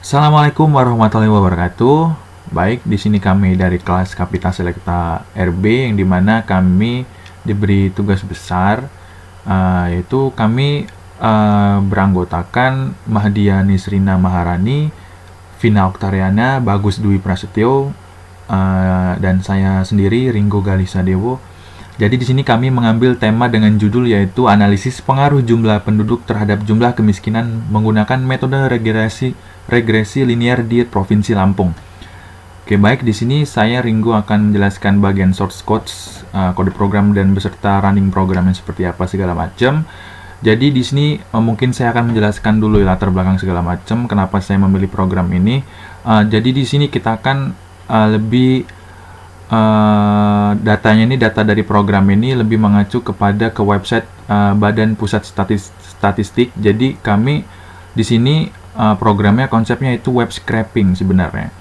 Assalamualaikum warahmatullahi wabarakatuh. Baik, di sini kami dari kelas Kapital Selekta RB yang dimana kami diberi tugas besar, yaitu kami beranggotakan Mahdia Nisrina Maharani, Vina Oktariana, Bagus Dwi Prasetyo, dan saya sendiri Ringo Galisadewo. Jadi di sini kami mengambil tema dengan judul yaitu analisis pengaruh jumlah penduduk terhadap jumlah kemiskinan menggunakan metode regresi linear di Provinsi Lampung. Oke, baik, di sini saya Ringo akan menjelaskan bagian source codes, kode program dan beserta running programnya seperti apa segala macam. Jadi di sini mungkin saya akan menjelaskan dulu latar belakang segala macam kenapa saya memilih program ini. Jadi di sini kita akan lebih datanya ini, data dari program ini lebih mengacu ke website Badan Pusat Statistik. Jadi kami di sini programnya konsepnya itu web scraping sebenarnya.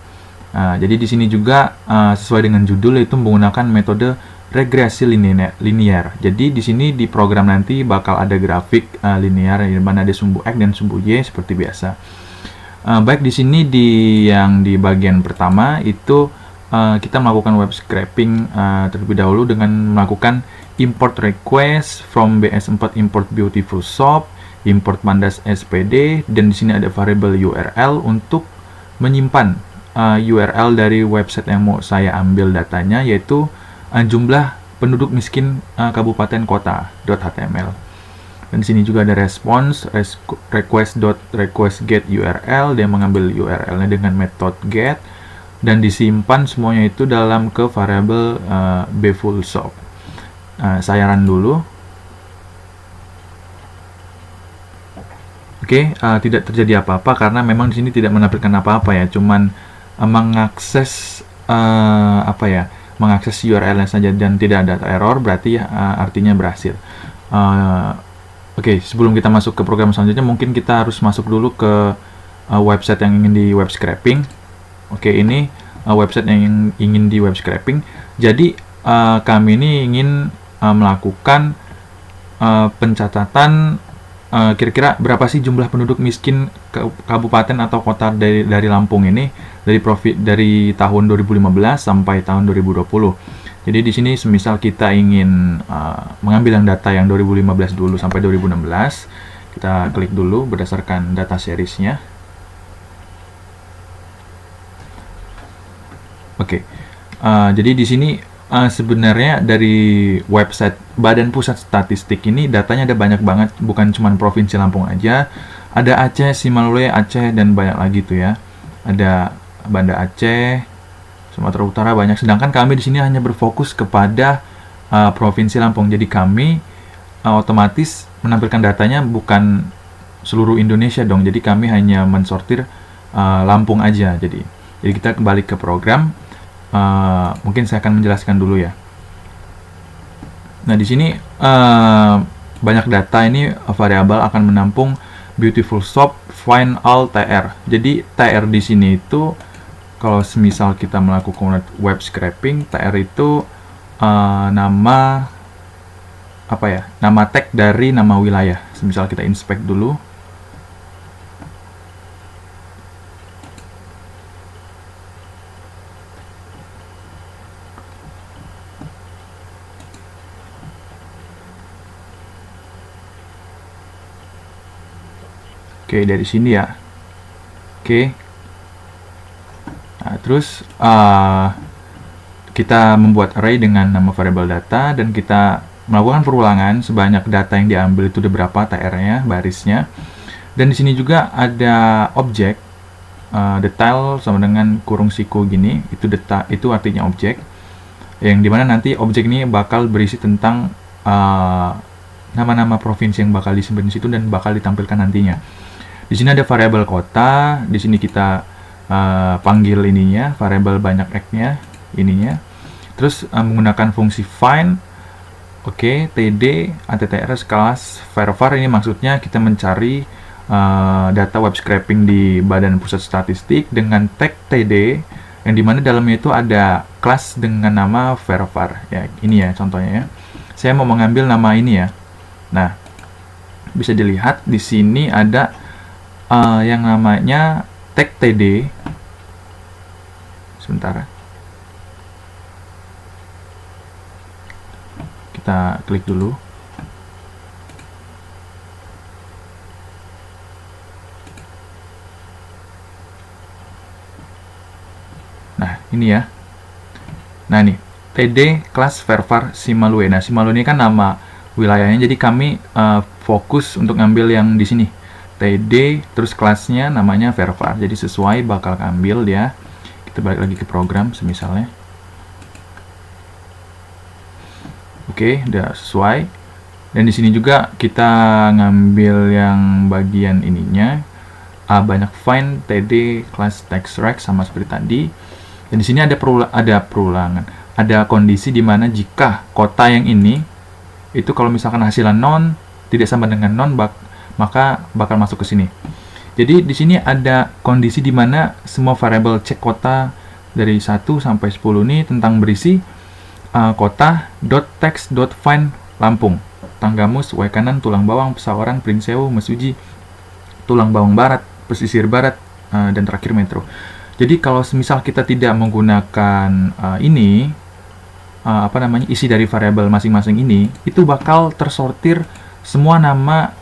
Jadi di sini juga sesuai dengan judul itu menggunakan metode regresi linear. Jadi di sini di program nanti bakal ada grafik linear di mana ada sumbu X dan sumbu Y seperti biasa. Baik, di sini di bagian pertama itu kita melakukan web scraping terlebih dahulu dengan melakukan import request from BS4 import beautiful shop, import pandas SPD, dan di sini ada variable URL untuk menyimpan URL dari website yang mau saya ambil datanya, yaitu jumlah penduduk miskin kabupaten kota.html. Dan di sini juga ada response request.request_get URL, dia mengambil URL-nya dengan metode get dan disimpan semuanya itu dalam ke variable bfullshop. Saya run dulu. Oke, tidak terjadi apa-apa karena memang di sini tidak menampilkan apa-apa ya, cuman mengakses mengakses URL-nya saja dan tidak ada error, berarti artinya berhasil. Oke, sebelum kita masuk ke program selanjutnya, mungkin kita harus masuk dulu ke website yang ingin di web scraping. Oke, ini website yang ingin di web scraping. Jadi kami ini ingin melakukan pencatatan kira-kira berapa sih jumlah penduduk miskin kabupaten atau kota dari Lampung ini dari tahun 2015 sampai tahun 2020. Jadi di sini semisal kita ingin mengambil yang data yang 2015 dulu sampai 2016, kita klik dulu berdasarkan data seriesnya. Oke, jadi di sini sebenarnya dari website Badan Pusat Statistik ini datanya ada banyak banget, bukan cuma Provinsi Lampung aja, ada Aceh, Simalue, Aceh, dan banyak lagi tuh ya. Ada Banda Aceh, Sumatera Utara banyak. Sedangkan kami di sini hanya berfokus kepada Provinsi Lampung. Jadi kami otomatis menampilkan datanya bukan seluruh Indonesia dong. Jadi kami hanya mensortir Lampung aja. Jadi kita kembali ke program. Mungkin saya akan menjelaskan dulu ya. Nah, di sini banyak data ini variabel akan menampung beautiful shop find all tr. Jadi tr di sini itu kalau semisal kita melakukan web scraping, tr itu nama nama tag dari nama wilayah. Semisal kita inspect dulu. Oke, dari sini ya. Oke. Nah, terus kita membuat array dengan nama variable data dan kita melakukan perulangan sebanyak data yang diambil itu ada berapa tr-nya, barisnya. Dan di sini juga ada objek detail sama dengan kurung siku gini, itu artinya objek. Yang dimana nanti objek ini bakal berisi tentang nama-nama provinsi yang bakal disimpan di situ dan bakal ditampilkan nantinya. Di sini ada variabel kota, di sini kita panggil ininya, variabel banyak X-nya, ininya. Terus menggunakan fungsi find, td, attrs, kelas, var, ini maksudnya kita mencari data web scraping di Badan Pusat Statistik dengan tag td, yang dimana dalamnya itu ada kelas dengan nama var. Ya, ini ya contohnya ya. Saya mau mengambil nama ini ya. Nah, bisa dilihat di sini ada yang namanya tag TD. Sebentar. Kita klik dulu. Nah, ini ya. Nah, ini TD kelas Vervar Simalue. Nah, Simalue ini kan nama wilayahnya, jadi kami fokus untuk ngambil yang di sini. TD, terus kelasnya namanya Vervar. Jadi sesuai bakal ambil dia. Kita balik lagi ke program, semisalnya. Oke, udah sesuai. Dan di sini juga kita ngambil yang bagian ininya. Banyak find TD kelas text rect sama seperti tadi. Dan di sini ada perulangan. Ada kondisi di mana jika kota yang ini itu kalau misalkan hasilnya non tidak sama dengan non, maka bakal masuk ke sini. Jadi di sini ada kondisi di mana semua variabel cek kota dari 1 sampai 10 ini tentang berisi kota.text.find Lampung, Tanggamus, Waikanan, Tulang Bawang, Pesawaran, Prinsewu, Mesuji, Tulang Bawang Barat, Pesisir Barat, dan terakhir Metro. Jadi kalau misal kita tidak menggunakan isi dari variabel masing-masing ini, itu bakal tersortir semua nama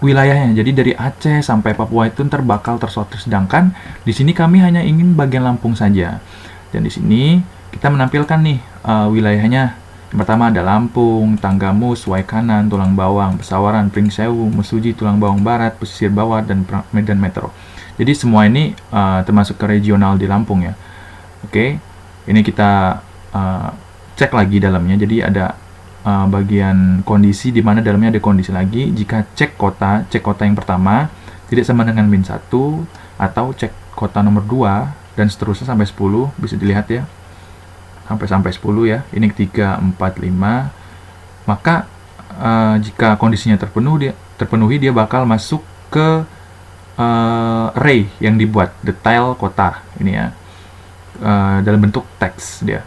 wilayahnya. Jadi dari Aceh sampai Papua itu ntar bakal tersortir. Sedangkan di sini kami hanya ingin bagian Lampung saja. Dan di sini kita menampilkan nih wilayahnya. Yang pertama ada Lampung, Tanggamus, Waikanan, Tulang Bawang, Pesawaran, Pringsewu, Mesuji, Tulang Bawang Barat, Pesisir Bawah, dan Medan Metro. Jadi semua ini termasuk ke regional di Lampung ya. Oke, ini kita cek lagi dalamnya. Jadi ada bagian kondisi di mana dalamnya ada kondisi lagi. Jika cek kota yang pertama tidak sama dengan min 1 atau cek kota nomor 2 dan seterusnya sampai 10, bisa dilihat ya. Sampai 10 ya. Ini 3, 4, 5. Maka jika kondisinya terpenuhi dia bakal masuk ke array yang dibuat detail kota ini ya, dalam bentuk teks dia.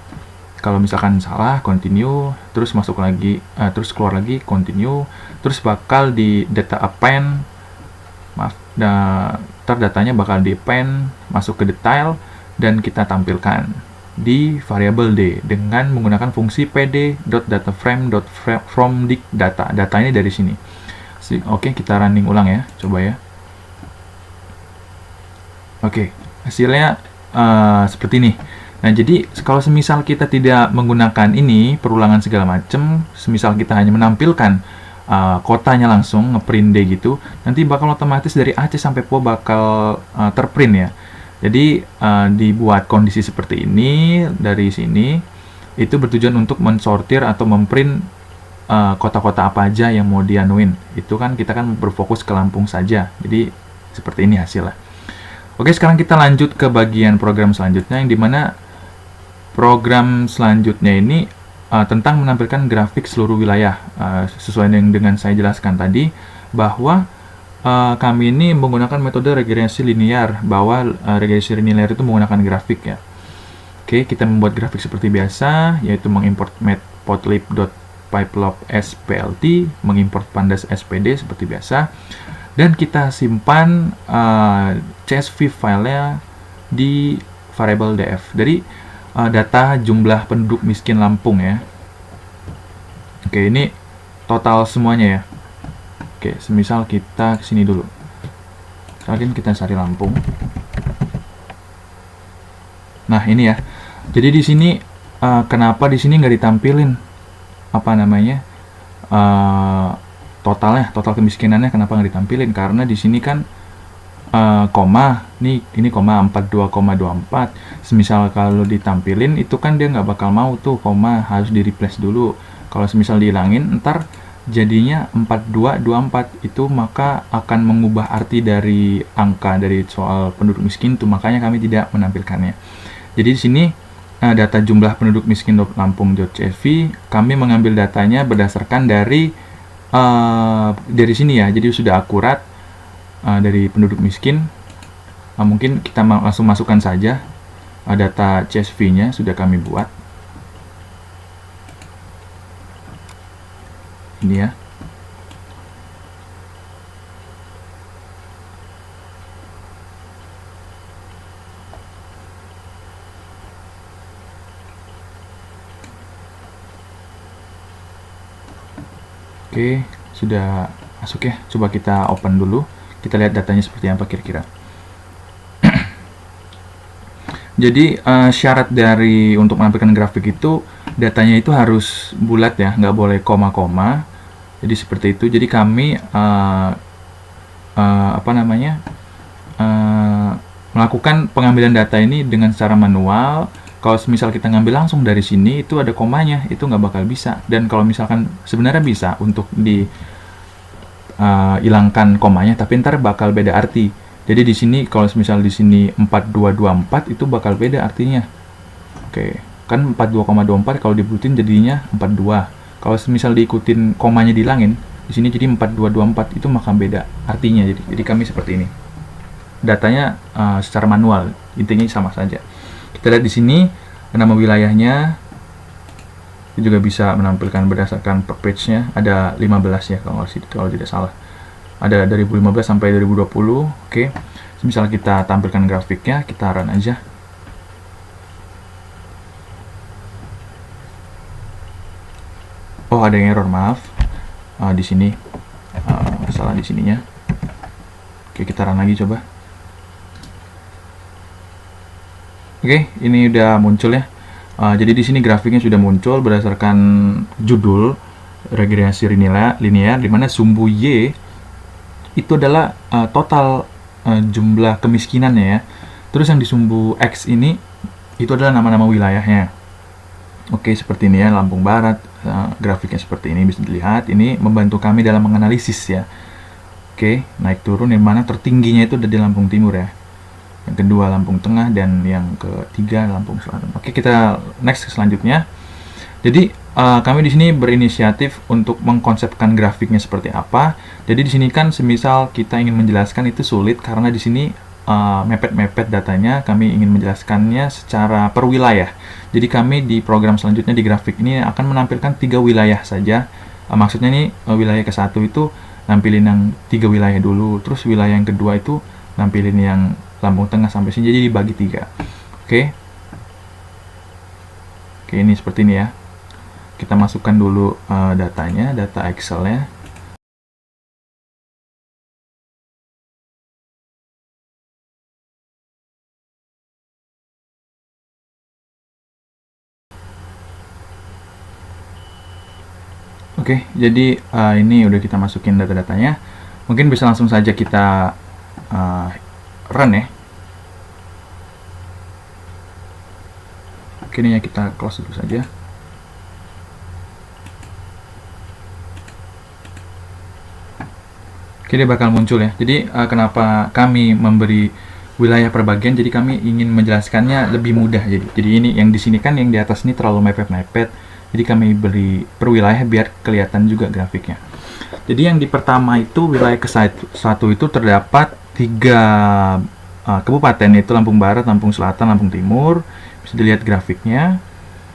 Kalau misalkan salah, continue, terus masuk lagi, terus keluar lagi, continue, terus bakal di data append, datanya bakal di append, masuk ke detail, dan kita tampilkan di variabel D dengan menggunakan fungsi pd.dataframe.fromDict.data. Datanya dari sini. Oke, kita running ulang ya, coba ya. Oke, hasilnya seperti ini. Nah, jadi kalau semisal kita tidak menggunakan ini, perulangan segala macam, semisal kita hanya menampilkan kotanya langsung, ngeprint D gitu, nanti bakal otomatis dari Aceh sampai Papua bakal terprint ya. Jadi dibuat kondisi seperti ini dari sini, itu bertujuan untuk mensortir atau memprint kota-kota apa aja yang mau dianuin. Itu kan kita kan berfokus ke Lampung saja. Jadi seperti ini hasilnya. Oke, sekarang kita lanjut ke bagian program selanjutnya, yang dimana program selanjutnya ini tentang menampilkan grafik seluruh wilayah. Sesuai dengan saya jelaskan tadi, bahwa kami ini menggunakan metode regresi linear, bahwa regresi linear itu menggunakan grafik ya. Oke, kita membuat grafik seperti biasa, yaitu mengimport matplotlib.pipelog.splt, mengimport pandas spd seperti biasa, dan kita simpan CSV filenya di variabel df. Jadi data jumlah penduduk miskin Lampung ya. Oke, ini total semuanya ya. Oke, semisal kita kesini dulu. Misalkan kita cari Lampung. Nah, ini ya. Jadi di sini kenapa di sini nggak ditampilin total kemiskinannya, kenapa nggak ditampilin? Karena di sini kan koma, ini koma 42,24. Semisal kalau ditampilin itu kan dia nggak bakal mau tuh koma, harus di replace dulu. Kalau semisal dihilangin, ntar jadinya 4224 itu, maka akan mengubah arti dari angka dari soal penduduk miskin itu, makanya kami tidak menampilkannya. Jadi di sini data jumlah penduduk miskin Lampung.csv, kami mengambil datanya berdasarkan dari sini ya. Jadi sudah akurat dari penduduk miskin. Mungkin kita langsung masukkan saja data CSV-nya sudah kami buat. Ini ya. Oke, sudah masuk ya. Coba kita open dulu. Kita lihat datanya seperti apa kira-kira. Jadi syarat dari untuk menampilkan grafik itu datanya itu harus bulat ya, nggak boleh koma-koma. Jadi seperti itu. Jadi kami melakukan pengambilan data ini dengan secara manual. Kalau misal kita ngambil langsung dari sini itu ada komanya, itu nggak bakal bisa. Dan kalau misalkan sebenarnya bisa untuk hilangkan komanya, tapi ntar bakal beda arti. Jadi di sini kalau misal di sini 4224 itu bakal beda artinya. Oke, kan 42,24 kalau dibulutin jadinya 42. Kalau misal diikutin komanya dihilangin, di sini jadi 4224 itu maka beda artinya. Jadi kami seperti ini. Datanya secara manual, intinya sama saja. Kita lihat di sini nama wilayahnya. Itu juga bisa menampilkan berdasarkan per page-nya, ada 15 ya kalau tidak salah. Ada dari 2015 sampai 2020. Oke. Misal kita tampilkan grafiknya, kita run aja. Oh, ada yang error, maaf. Di sini salah di sininya. Oke, kita run lagi coba. Oke, ini udah muncul ya. Jadi di sini grafiknya sudah muncul berdasarkan judul regresi linear, di mana sumbu Y itu adalah total jumlah kemiskinannya ya. Terus yang di sumbu X ini itu adalah nama-nama wilayahnya. Oke, seperti ini ya, Lampung Barat. Grafiknya seperti ini bisa dilihat. Ini membantu kami dalam menganalisis ya. Oke, naik turun, yang mana tertingginya itu ada di Lampung Timur ya. Yang kedua Lampung Tengah, dan yang ketiga Lampung Selatan. Oke, kita next ke selanjutnya. Jadi kami di sini berinisiatif untuk mengkonsepkan grafiknya seperti apa. Jadi di sini kan semisal kita ingin menjelaskan itu sulit karena di sini mepet-mepet datanya, kami ingin menjelaskannya secara per wilayah. Jadi kami di program selanjutnya di grafik ini akan menampilkan 3 wilayah saja. Maksudnya nih wilayah ke-1 itu nampilin yang 3 wilayah dulu, terus wilayah yang kedua itu nampilin yang Lampung Tengah sampai sini, jadi dibagi 3. Oke, ini seperti ini ya. Kita masukkan dulu datanya, data Excel-nya. Oke, jadi ini udah kita masukin data-datanya. Mungkin bisa langsung saja kita run ya. Oke, ini ya, kita close dulu saja. Oke, dia bakal muncul ya. Jadi kenapa kami memberi wilayah per bagian? Jadi kami ingin menjelaskannya lebih mudah. Jadi ini yang di sini kan yang di atas ini terlalu mepet-mepet. Jadi kami beri per wilayah biar kelihatan juga grafiknya. Jadi yang di pertama itu wilayah ke-1 itu terdapat 3 kabupaten, yaitu Lampung Barat, Lampung Selatan, Lampung Timur. Bisa dilihat grafiknya.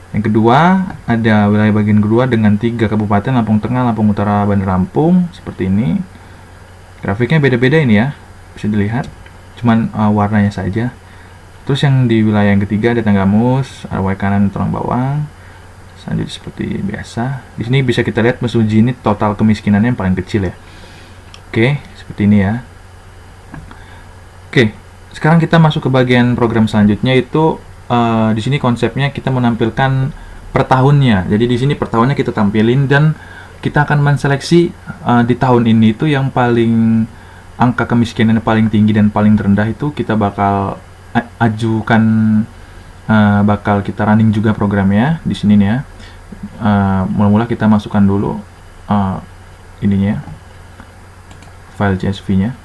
Yang kedua ada wilayah bagian kedua dengan 3 kabupaten, Lampung Tengah, Lampung Utara, Bandar Lampung, seperti ini. Grafiknya beda-beda ini ya, bisa dilihat, cuman warnanya saja. Terus yang di wilayah yang ketiga ada Tanggamus, Arawai Kanan, Tulang Bawang. Selanjutnya seperti biasa. Di sini bisa kita lihat Mesuji ini total kemiskinannya yang paling kecil ya. Oke, seperti ini ya. Oke, sekarang kita masuk ke bagian program selanjutnya, itu di sini konsepnya kita menampilkan per tahunnya. Jadi di sini per tahunnya kita tampilin, dan kita akan menseleksi di tahun ini itu yang paling angka kemiskinan paling tinggi dan paling rendah itu kita bakal ajukan, bakal kita running juga programnya di sini nih ya. Mula-mula kita masukkan dulu ininya, file CSV-nya.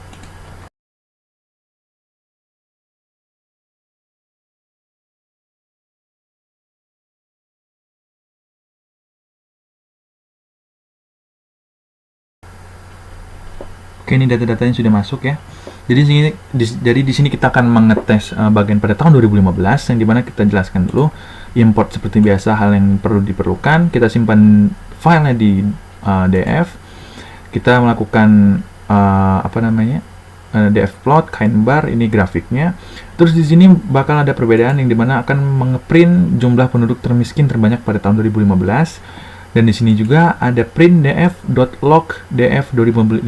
Oke, ini data-datanya sudah masuk ya. Jadi di sini kita akan mengetes bagian pada tahun 2015, yang dimana kita jelaskan dulu import seperti biasa, hal yang perlu diperlukan. Kita simpan filenya di DF. Kita melakukan DF plot, kind bar, ini grafiknya. Terus di sini bakal ada perbedaan yang dimana akan mengeprint jumlah penduduk termiskin terbanyak pada tahun 2015. Dan di sini juga ada print df.log df 2015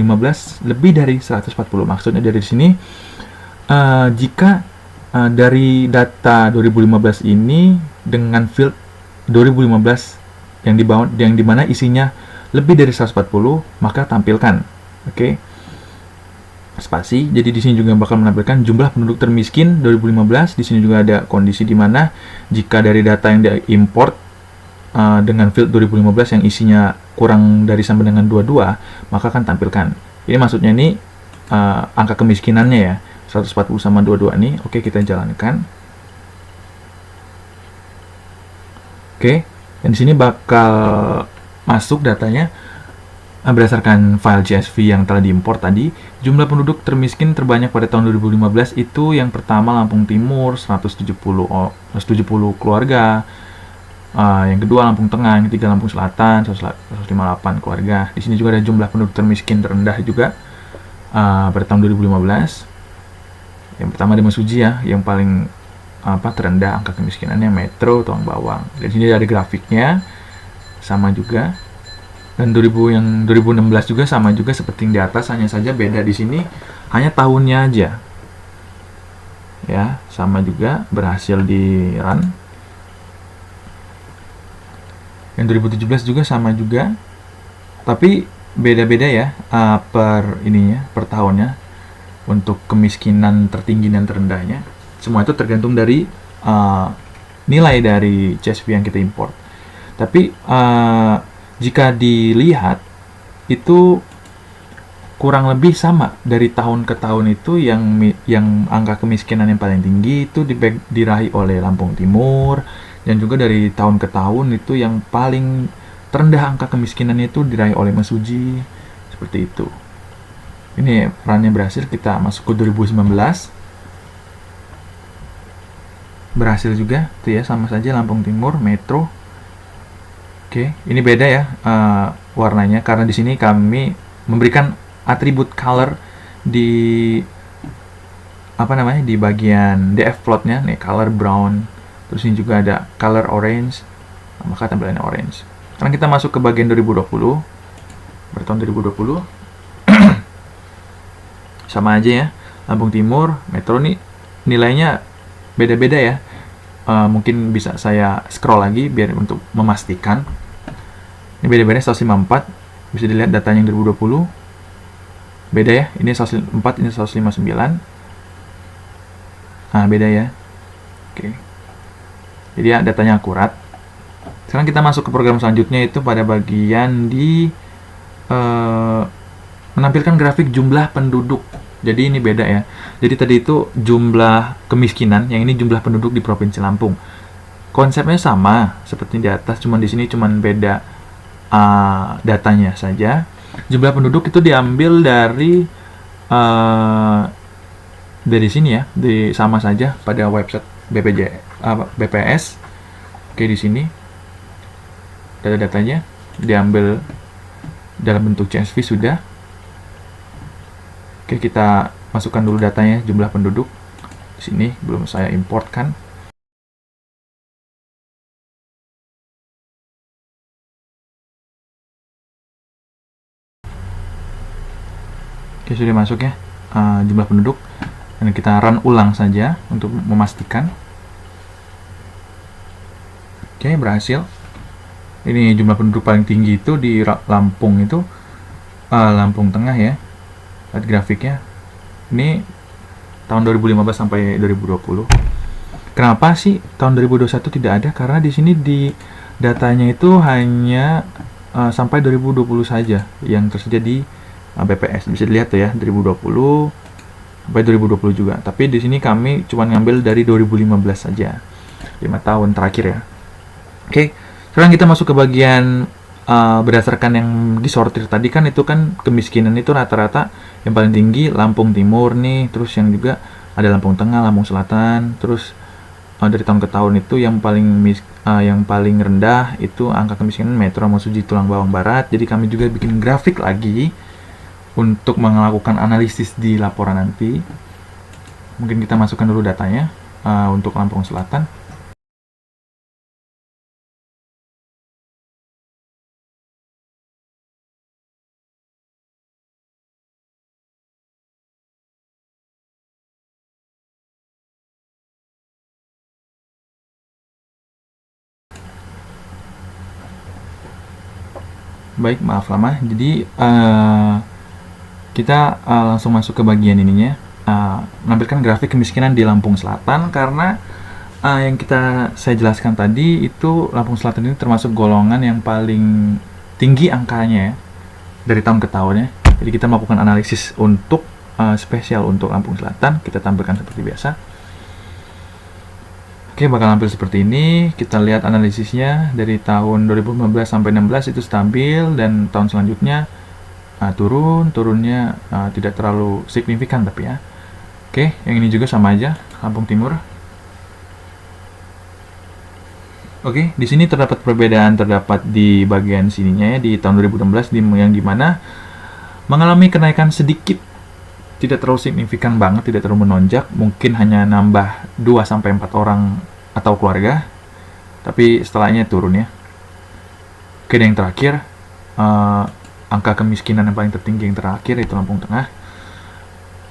lebih dari 140. Maksudnya dari sini jika dari data 2015 ini dengan field 2015 yang dimana isinya lebih dari 140, maka tampilkan. Oke. Spasi. Jadi di sini juga bakal menampilkan jumlah penduduk termiskin 2015. Di sini juga ada kondisi di mana jika dari data yang diimport dengan field 2015 yang isinya kurang dari sampai dengan 22, maka akan tampilkan. Ini maksudnya ini angka kemiskinannya ya, 140 sama 22 nih. Oke, kita jalankan. Oke, dan di sini bakal masuk datanya berdasarkan file CSV yang telah diimport tadi. Jumlah penduduk termiskin terbanyak pada tahun 2015 itu yang pertama Lampung Timur 170 keluarga, yang kedua Lampung Tengah, yang ketiga Lampung Selatan 158 keluarga. Di sini juga ada jumlah penduduk termiskin terendah juga pada tahun 2015. Yang pertama di Mesuji ya, yang paling terendah angka kemiskinannya Metro Tuang Bawang. Di sini ada grafiknya sama juga. Dan 2016 juga sama juga seperti yang di atas, hanya saja beda di sini hanya tahunnya aja. Ya, sama juga berhasil di run. Yang 2017 juga sama juga. Tapi beda-beda ya per tahunnya untuk kemiskinan tertinggi dan terendahnya. Semua itu tergantung dari nilai dari CSV yang kita import. Tapi jika dilihat itu kurang lebih sama dari tahun ke tahun itu, yang angka kemiskinan yang paling tinggi itu diraih oleh Lampung Timur, dan juga dari tahun ke tahun itu yang paling terendah angka kemiskinannya itu diraih oleh Mesuji, seperti itu. Ini runnya berhasil, kita masuk ke 2019. Berhasil juga tuh ya, sama saja Lampung Timur, Metro. Oke, ini beda ya warnanya karena di sini kami memberikan atribut color di di bagian df plotnya nih, color brown. Terus ini juga ada color orange, maka tampilannya orange. Sekarang kita masuk ke bagian 2020. Bertahun 2020 sama aja ya, Lampung Timur, Metro nih nilainya beda-beda ya. Mungkin bisa saya scroll lagi biar untuk memastikan. Ini beda-beda 154, bisa dilihat datanya yang 2020. Beda ya, ini 104, ini 159. Beda ya. Oke. Jadi ya datanya akurat. Sekarang kita masuk ke program selanjutnya, itu pada bagian di menampilkan grafik jumlah penduduk. Jadi ini beda ya. Jadi tadi itu jumlah kemiskinan, yang ini jumlah penduduk di Provinsi Lampung. Konsepnya sama seperti di atas, cuman di sini cuman beda datanya saja. Jumlah penduduk itu diambil dari sini ya, sama saja pada website BPS. Oke, di sini data-datanya diambil dalam bentuk CSV sudah. Oke, kita masukkan dulu datanya, jumlah penduduk. Di sini belum saya importkan. Oke, sudah masuk ya jumlah penduduk. Dan kita run ulang saja untuk memastikan. Oke, berhasil. Ini jumlah penduduk paling tinggi itu di Lampung itu, Lampung Tengah ya. Lihat grafiknya. Ini tahun 2015 sampai 2020. Kenapa sih tahun 2021 tidak ada? Karena di sini di datanya itu hanya sampai 2020 saja yang tersedia di BPS. Bisa dilihat tuh ya, 2020 sampai 2020 juga. Tapi di sini kami cuma ngambil dari 2015 saja. 5 tahun terakhir ya. Oke, sekarang kita masuk ke bagian berdasarkan yang disortir tadi kan, itu kan kemiskinan itu rata-rata yang paling tinggi Lampung Timur nih, terus yang juga ada Lampung Tengah, Lampung Selatan, terus dari tahun ke tahun itu yang paling rendah itu angka kemiskinan Metro Mesuji Tulang Bawang Barat. Jadi kami juga bikin grafik lagi untuk melakukan analisis di laporan nanti. Mungkin kita masukkan dulu datanya untuk Lampung Selatan. baik, maaf lama. Jadi kita langsung masuk ke bagian ininya, menampilkan grafik kemiskinan di Lampung Selatan, karena yang saya jelaskan tadi itu Lampung Selatan ini termasuk golongan yang paling tinggi angkanya ya, dari tahun ke tahun ya. Jadi kita melakukan analisis untuk spesial untuk Lampung Selatan, kita tampilkan seperti biasa. Oke, bakal tampil seperti ini. Kita lihat analisisnya dari tahun 2015 sampai 16 itu stabil, dan tahun selanjutnya turunnya tidak terlalu signifikan tapi ya. Oke, yang ini juga sama aja, Lampung Timur. Oke, di sini terdapat perbedaan di bagian sininya ya, di tahun 2016 yang dimana mengalami kenaikan sedikit, tidak terlalu signifikan banget, tidak terlalu menonjak, mungkin hanya nambah 2-4 orang atau keluarga, tapi setelahnya turun ya. Oke, dan yang terakhir, angka kemiskinan yang paling tertinggi yang terakhir itu Lampung Tengah.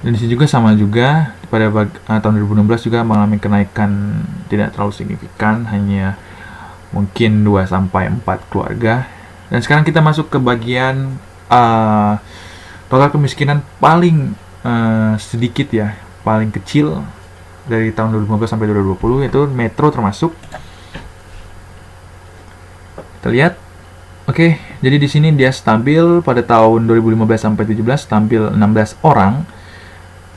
Dan di sini juga sama juga, pada tahun 2016 juga mengalami kenaikan tidak terlalu signifikan, hanya mungkin 2-4 keluarga. Dan sekarang kita masuk ke bagian total kemiskinan paling sedikit ya, paling kecil dari tahun 2015 sampai 2020, yaitu Metro termasuk. Kita lihat. Oke, jadi di sini dia stabil pada tahun 2015 sampai 17 stabil 16 orang.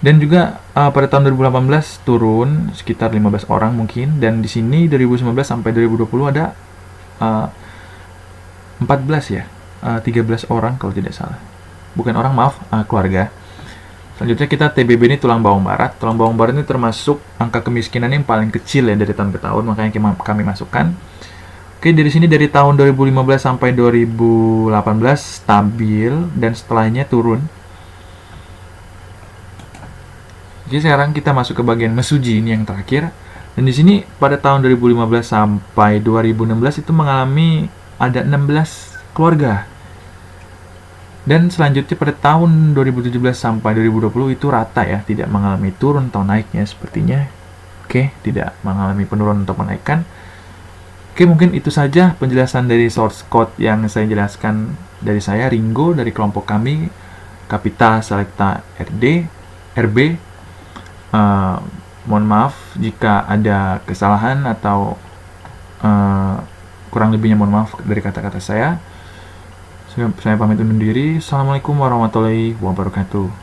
Dan juga pada tahun 2018 turun sekitar 15 orang mungkin, dan di sini 2019 sampai 2020 ada 14 ya, 13 orang kalau tidak salah. Bukan orang, maaf, keluarga. Selanjutnya kita TBB ini tulang bawang barat. Tulang bawang barat ini termasuk angka kemiskinan yang paling kecil ya dari tahun ke tahun, makanya kami masukkan. Oke, dari sini dari tahun 2015 sampai 2018 stabil, dan setelahnya turun. Oke, sekarang kita masuk ke bagian Mesuji, ini yang terakhir. Dan di sini pada tahun 2015 sampai 2016 itu mengalami ada 16 keluarga. Dan selanjutnya pada tahun 2017 sampai 2020 itu rata ya, tidak mengalami turun atau naiknya sepertinya. Oke, tidak mengalami penurunan atau menaikkan. Oke, mungkin itu saja penjelasan dari source code yang saya jelaskan dari saya, Ringo, dari kelompok kami, Kapita Selecta RB. Mohon maaf jika ada kesalahan atau kurang lebihnya mohon maaf dari kata-kata saya. Saya pamit undur diri. Assalamualaikum warahmatullahi wabarakatuh.